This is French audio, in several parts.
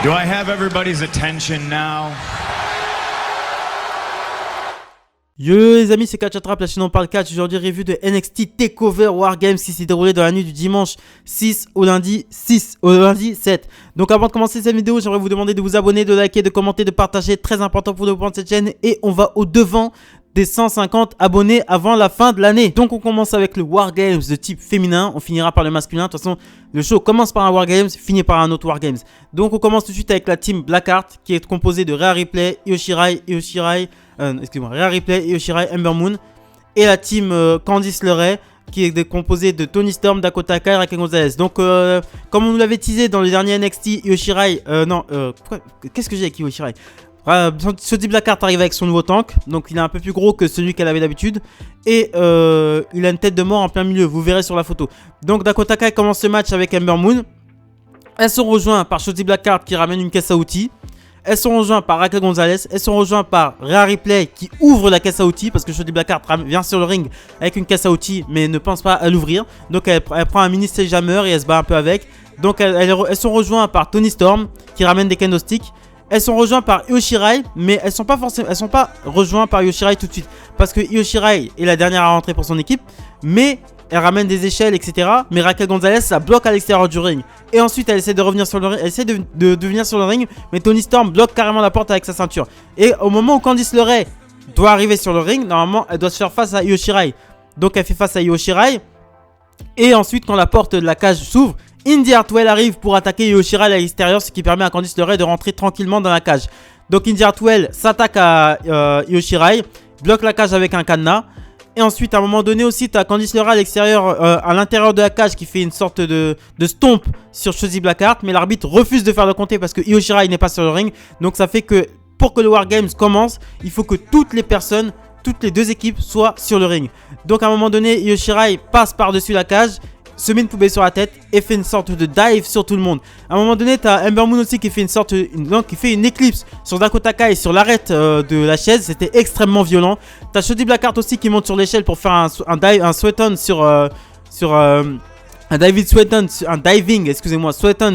Do I have everybody's attention now? Yo les amis, c'est Catch-Attrape, la chaîne on parle catch. Aujourd'hui revue de NXT TakeOver Wargames qui s'est déroulé dans la nuit du dimanche 6 au lundi 7. Donc avant de commencer cette vidéo, j'aimerais vous demander de vous abonner, de liker, de commenter, de partager, très important pour développer cette chaîne. Et on va au devant des 150 abonnés avant la fin de l'année. Donc on commence avec le Wargames de type féminin, on finira par le masculin. De toute façon, le show commence par un Wargames, finit par un autre Wargames. Donc on commence tout de suite avec la team Blackheart qui est composée de Rhea Ripley, Io Shirai, Rhea Ripley, Io Shirai, Ember Moon. Et la team Candice LeRae qui est composée de Toni Storm, Dakota Kai et Raquel Gonzalez. Donc comme on nous l'avait teasé dans le dernier NXT, Io Shirai, qu'est-ce que j'ai avec Io Shirai? Shotzi Blackheart arrive avec son nouveau tank, donc il est un peu plus gros que celui qu'elle avait d'habitude. Et il a une tête de mort en plein milieu, vous verrez sur la photo. Donc Dakota Kai commence ce match avec Ember Moon. Elles sont rejointes par Shotzi Blackheart qui ramène une caisse à outils. Elles sont rejointes par Raquel Gonzalez. Elles sont rejointes par Rhea Ripley qui ouvre la caisse à outils parce que Shotzi Blackheart vient sur le ring avec une caisse à outils mais ne pense pas à l'ouvrir. Donc elle prend un mini sledgehammer et elle se bat un peu avec. Donc elles sont rejointes par Toni Storm qui ramène des kendo sticks. Elles sont rejointes par Io Shirai, mais elles sont pas rejointes par Io Shirai tout de suite parce que Io Shirai est la dernière à rentrer pour son équipe, mais elle ramène des échelles, etc. Mais Raquel Gonzalez ça bloque à l'extérieur du ring. Et ensuite elle essaie de revenir sur le ring, elle essaie de venir sur le ring, mais Toni Storm bloque carrément la porte avec sa ceinture. Et au moment où Candice LeRae doit arriver sur le ring, normalement elle doit se faire face à Io Shirai. Donc elle fait face à Io Shirai. Et ensuite quand la porte de la cage s'ouvre, Indi Hartwell arrive pour attaquer Io Shirai à l'extérieur, ce qui permet à Candice LeRae de rentrer tranquillement dans la cage. Donc Indi Hartwell s'attaque à Io Shirai, bloque la cage avec un cadenas. Et ensuite à un moment donné aussi tu as Candice LeRae à l'extérieur, à l'intérieur de la cage qui fait une sorte de stomp sur Shotzi Blackheart. Mais l'arbitre refuse de faire le compter parce que Io Shirai n'est pas sur le ring. Donc ça fait que pour que le Wargames commence, il faut que toutes les deux équipes soient sur le ring. Donc à un moment donné Io Shirai passe par-dessus la cage, se met une poubelle sur la tête et fait une sorte de dive sur tout le monde. À un moment donné, t'as Ember Moon aussi qui fait une éclipse sur Dakota Kai sur l'arête de la chaise. C'était extrêmement violent. T'as Shotzi Blackheart aussi qui monte sur l'échelle pour faire un sweat-on sweat-on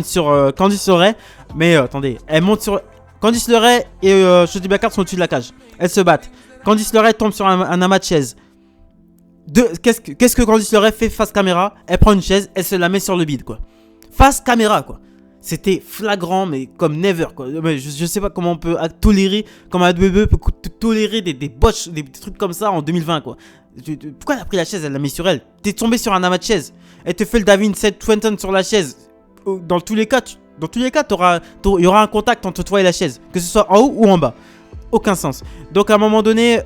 sur Candice LeRae. Mais attendez, elle monte sur Candice LeRae et Shotzi Blackheart sont au-dessus de la cage. Elles se battent. Candice LeRae tombe sur un amas de chaises. Qu'est-ce que Candice LeRae fait face caméra? Elle prend une chaise, elle se la met sur le bide quoi. Face caméra quoi. C'était flagrant mais comme never quoi. Mais je sais pas comment on peut tolérer, comment la WWE peut tolérer des botches, des trucs comme ça en 2020 quoi. Pourquoi elle a pris la chaise, elle l'a mis sur elle? T'es tombé sur un amas de chaise. Elle te fait le Davin Swenton sur la chaise. Dans tous les cas, il y aura un contact entre toi et la chaise, que ce soit en haut ou en bas. Aucun sens. Donc à un moment donné,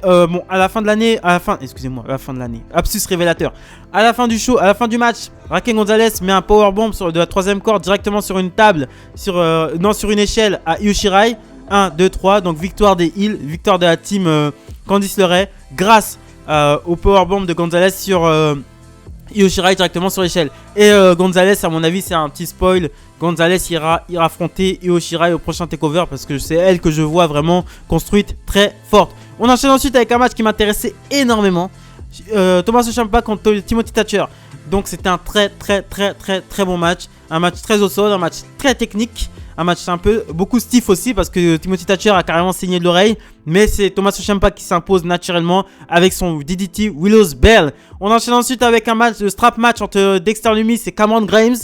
à la fin de l'année, absus révélateur. À la fin du show, à la fin du match, Raquel Gonzalez met un powerbomb de la troisième corde directement sur une table, sur une échelle à Io Shirai. 1, 2, 3, donc victoire des Heels, victoire de la team Candice LeRae, grâce au powerbomb de Gonzalez sur Io Shirai directement sur l'échelle. Et Gonzalez, à mon avis, c'est un petit spoil. Gonzalez ira affronter Io Shirai au prochain takeover parce que c'est elle que je vois vraiment construite très forte. On enchaîne ensuite avec un match qui m'intéressait énormément. Tommaso Ciampa contre Timothy Thatcher. Donc c'était un très bon match. Un match très au sol, un match très technique. Un match beaucoup stiff aussi parce que Timothy Thatcher a carrément saigné de l'oreille. Mais c'est Tommaso Ciampa qui s'impose naturellement avec son DDT Willow's Bell. On enchaîne ensuite avec un match, le strap match entre Dexter Lumis et Cameron Grimes.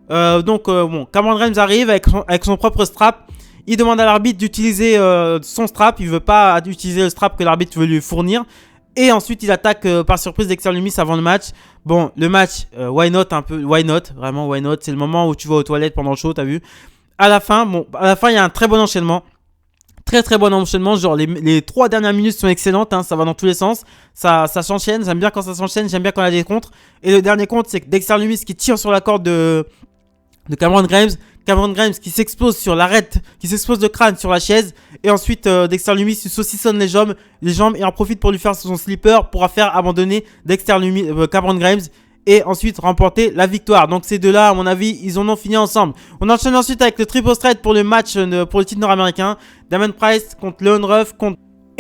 Cameron Grimes arrive avec son propre strap. Il demande à l'arbitre d'utiliser son strap. Il veut pas utiliser le strap que l'arbitre veut lui fournir. Et ensuite il attaque par surprise Dexter Lumis avant le match. Bon, le match, why not, vraiment why not. C'est le moment où tu vas aux toilettes pendant le show, t'as vu. À la fin, il y a un très bon enchaînement. Très bon enchaînement. Genre les 3 dernières minutes sont excellentes, hein, ça va dans tous les sens. Ça s'enchaîne, j'aime bien quand ça s'enchaîne, j'aime bien quand il y a des contres. Et le dernier contre, c'est que Dexter Lumis qui tire sur la corde de Cameron Grimes. Cameron Grimes qui s'explose sur l'arête, qui s'explose le crâne sur la chaise. Et ensuite Dexter Lumis saucissonne les jambes et en profite pour lui faire son slipper pour faire abandonner Cameron Grimes. Et ensuite remporter la victoire. Donc ces deux-là, à mon avis, ils en ont fini ensemble. On enchaîne ensuite avec le triple threat pour le match pour le titre nord-américain. Damon Price contre Leon Ruff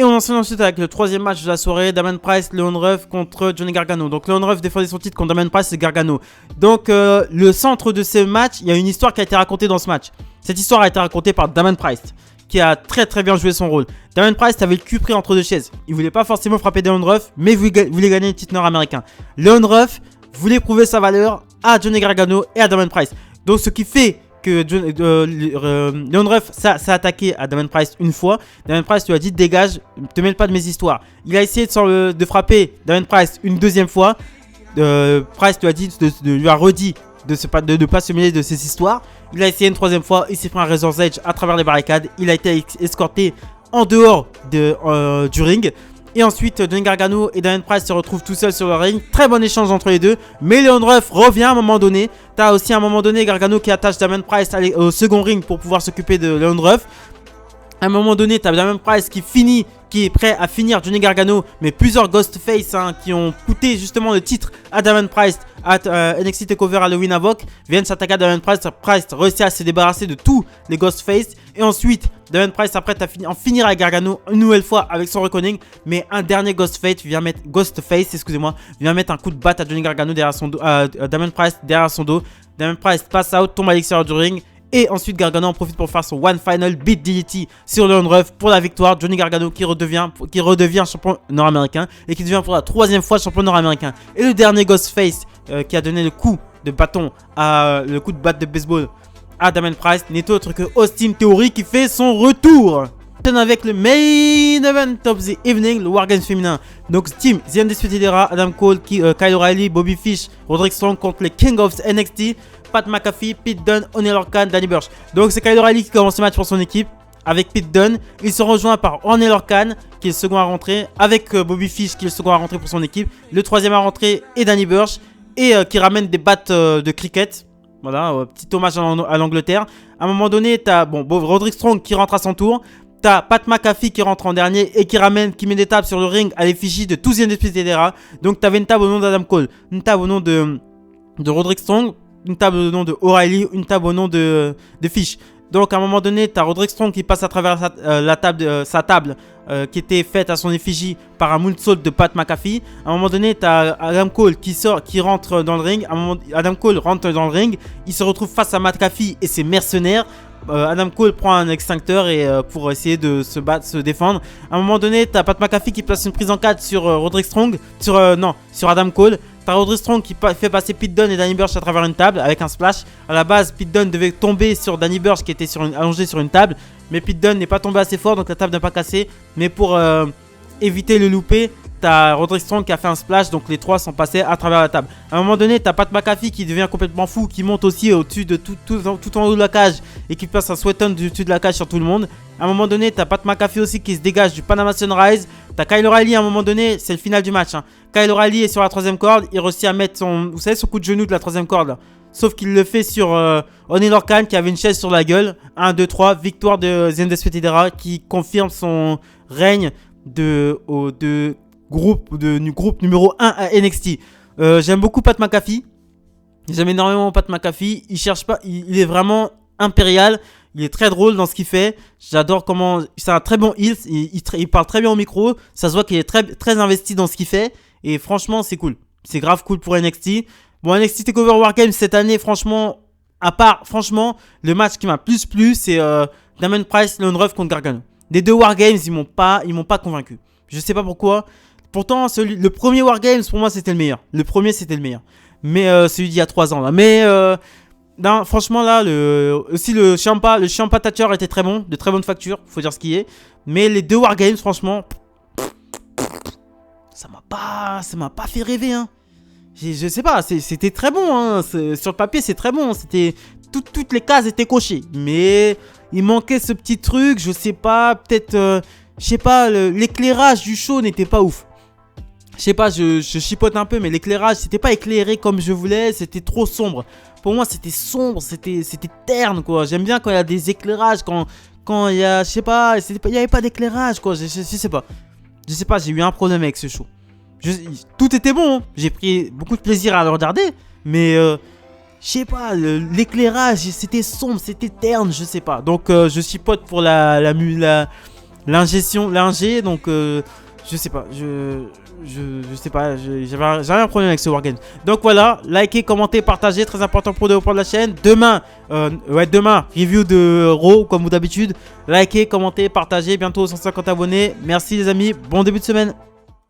Et on enchaîne ensuite avec le troisième match de la soirée, Damien Price, Leon Ruff contre Johnny Gargano. Donc Leon Ruff défendait son titre contre Damien Price et Gargano. Donc le centre de ce match, il y a une histoire qui a été racontée dans ce match. Cette histoire a été racontée par Damien Price, qui a très bien joué son rôle. Damien Price avait le cul pris entre deux chaises. Il voulait pas forcément frapper Leon Ruff, mais voulait gagner le titre nord-américain. Leon Ruff voulait prouver sa valeur à Johnny Gargano et à Damien Price. Donc ce qui fait que Leon Ruff s'est attaqué à Damien Price une fois. Damien Price lui a dit dégage, te mêle pas de mes histoires. Il a essayé de frapper Damien Price une deuxième fois. Price lui a redit de ne pas se mêler de ses histoires. Il a essayé une troisième fois, il s'est pris un Razor's Edge à travers les barricades. Il a été escorté en dehors du ring. Et ensuite, Johnny Gargano et Damien Price se retrouvent tout seuls sur le ring. Très bon échange entre les deux. Mais Leon Ruff revient à un moment donné. T'as aussi à un moment donné Gargano qui attache Damien Price au second ring pour pouvoir s'occuper de Leon Ruff. À un moment donné, t'as Damien Price qui est prêt à finir Johnny Gargano, mais plusieurs Ghostface qui ont coûté justement le titre à Damien Price à NXT TakeOver Halloween Havoc viennent s'attaquer à Damien Price. Price réussit à se débarrasser de tous les Ghostface. Et ensuite, Damien Price s'apprête à en finir avec Gargano une nouvelle fois avec son reckoning. Mais un dernier Ghostface vient mettre un coup de batte à Johnny Gargano derrière son dos, Damien Price derrière son dos. Damien Price passe out, tombe à l'extérieur du ring. Et ensuite Gargano en profite pour faire son One Final Beat DDT sur Leon Ruff pour la victoire. Johnny Gargano qui redevient champion nord-américain et qui devient pour la troisième fois champion nord-américain. Et le dernier Ghostface qui a donné le coup de bâton, le coup de batte de baseball à Damien Price n'est autre que Austin Theory qui fait son retour. Avec le main event of the evening, le Wargames féminin. Donc team The Undisputed Era, Adam Cole, Kyle O'Reilly, Bobby Fish, Roderick Strong contre les King of NXT, Pat McAfee, Pete Dunne, Oney Lorcan, Danny Burch. Donc c'est Kyle O'Reilly qui commence le match pour son équipe avec Pete Dunne. Ils sont rejoints par Oney Lorcan qui est le second à rentrer, avec Bobby Fish qui est le second à rentrer pour son équipe. Le troisième à rentrer est Danny Burch et qui ramène des battes de cricket. Voilà, petit hommage à l'Angleterre. À un moment donné, t'as Roderick Strong qui rentre à son tour. T'as Pat McAfee qui rentre en dernier et qui met des tables sur le ring à l'effigie de tous les Undisputed Era. Donc t'avais une table au nom d'Adam Cole, une table au nom de Roderick Strong, une table au nom de O'Reilly, une table au nom de Fish. Donc à un moment donné, t'as Roderick Strong qui passe à travers sa table qui était faite à son effigie par un moonsault de Pat McAfee. À un moment donné, t'as Adam Cole qui rentre dans le ring. Adam Cole rentre dans le ring, il se retrouve face à McAfee et ses mercenaires. Adam Cole prend un extincteur pour essayer de se défendre. À un moment donné, t'as Pat McAfee qui place une prise en 4 sur Roderick Strong, sur Adam Cole. T'as Roderick Strong qui fait passer Pete Dunne et Danny Burch à travers une table avec un splash. À la base, Pete Dunne devait tomber sur Danny Burch qui était allongé sur une table, mais Pete Dunne n'est pas tombé assez fort, donc la table n'a pas cassé. Mais pour éviter le loupé, t'as Roderick Strong qui a fait un splash, donc les trois sont passés à travers la table. À un moment donné, t'as Pat McAfee qui devient complètement fou, qui monte aussi au-dessus de tout en haut de la cage et qui passe un sweat-on du dessus de la cage sur tout le monde. À un moment donné, t'as Pat McAfee aussi qui se dégage du Panama Sunrise. T'as Kyle O'Reilly à un moment donné, c'est le final du match. Kyle O'Reilly est sur la troisième corde, il réussit à mettre son coup de genou de la troisième corde là. Sauf qu'il le fait sur Oney Lorcan qui avait une chaise sur la gueule. 1, 2, 3, victoire de The Undisputed Era qui confirme son règne du groupe numéro 1 à NXT. J'aime beaucoup Pat McAfee. J'aime énormément Pat McAfee. Il cherche pas, il est vraiment impérial. Il est très drôle dans ce qu'il fait. J'adore comment. C'est un très bon heel. Il parle très bien au micro. Ça se voit qu'il est très investi dans ce qu'il fait. Et franchement, c'est cool. C'est grave cool pour NXT. Bon, NXT TakeOver Wargames cette année, franchement, le match qui m'a plus plu, c'est Damien Price, Leon Ruff contre Gargano. Les deux Wargames, ils m'ont pas convaincu. Je sais pas pourquoi. Pourtant, le premier Wargames, pour moi, c'était le meilleur. Le premier, c'était le meilleur. Mais celui d'il y a 3 ans, là. Mais non, franchement, là, le Ciampa Thatcher était très bon. De très bonne facture, faut dire ce qui est. Mais les deux Wargames, franchement, ça m'a pas fait rêver, hein. Je sais pas, c'était très bon, hein. Sur le papier, c'est très bon. C'était toutes les cases étaient cochées. Mais il manquait ce petit truc, je sais pas, peut-être... je sais pas, l'éclairage du show n'était pas ouf. Je sais pas, je chipote un peu, mais l'éclairage, c'était pas éclairé comme je voulais, c'était trop sombre. Pour moi, c'était sombre, c'était terne, quoi. J'aime bien quand il y a des éclairages, quand il y a, je sais pas, il y avait pas d'éclairage, quoi. Je sais pas. Je sais pas, j'ai eu un problème avec ce show. Tout était bon, hein. J'ai pris beaucoup de plaisir à le regarder, mais je sais pas, l'éclairage, c'était sombre, c'était terne, je sais pas. Donc, je chipote pour l'ingé, donc je sais pas, je sais pas, j'avais un problème avec ce wargame. Donc voilà, likez, commentez, partagez, très important pour le développement de la chaîne. Demain, demain, review de Raw comme d'habitude. Likez, commentez, partagez, bientôt 150 abonnés. Merci les amis, bon début de semaine.